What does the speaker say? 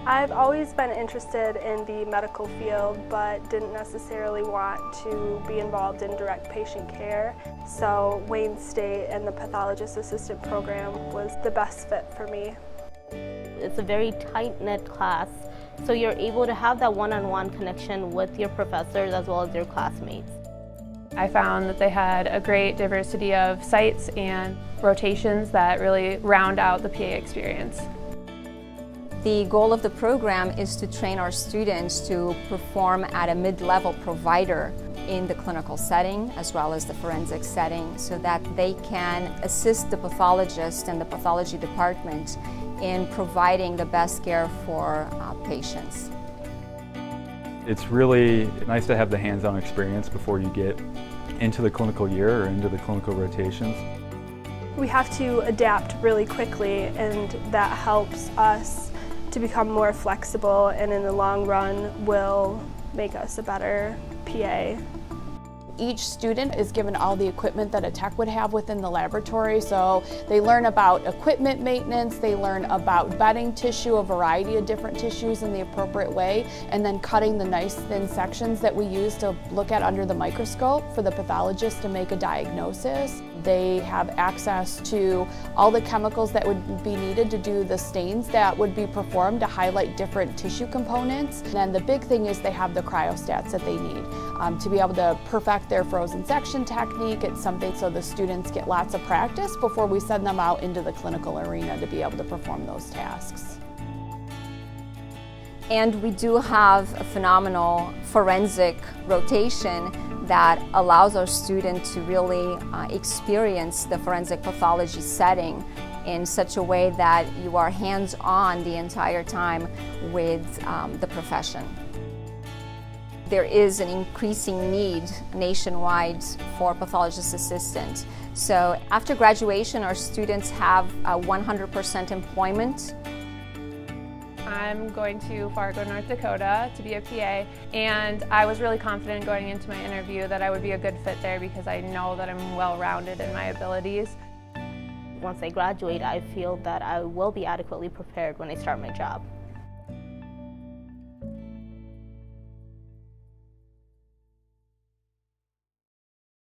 I've always been interested in the medical field, but didn't necessarily want to be involved in direct patient care. So Wayne State and the Pathologist Assistant Program was the best fit for me. It's a very tight-knit class, so you're able to have that one-on-one connection with your professors as well as your classmates. I found that they had a great diversity of sites and rotations that really round out the PA experience. The goal of the program is to train our students to perform at a mid-level provider in the clinical setting as well as the forensic setting so that they can assist the pathologist and the pathology department in providing the best care for patients. It's really nice to have the hands-on experience before you get into the clinical year or into the clinical rotations. We have to adapt really quickly, and that helps us to become more flexible, and in the long run will make us a better PA. Each student is given all the equipment that a tech would have within the laboratory, so they learn about equipment maintenance, they learn about bedding tissue, a variety of different tissues in the appropriate way, and then cutting the nice thin sections that we use to look at under the microscope for the pathologist to make a diagnosis. They have access to all the chemicals that would be needed to do the stains that would be performed to highlight different tissue components. And then the big thing is they have the cryostats that they need to be able to perfect their frozen section technique. It's something so the students get lots of practice before we send them out into the clinical arena to be able to perform those tasks. And we do have a phenomenal forensic rotation that allows our students to really experience the forensic pathology setting in such a way that you are hands-on the entire time with the profession. There is an increasing need nationwide for pathologist assistant. So after graduation, our students have 100% employment. I'm going to Fargo, North Dakota to be a PA, and I was really confident going into my interview that I would be a good fit there because I know that I'm well-rounded in my abilities. Once I graduate, I feel that I will be adequately prepared when I start my job.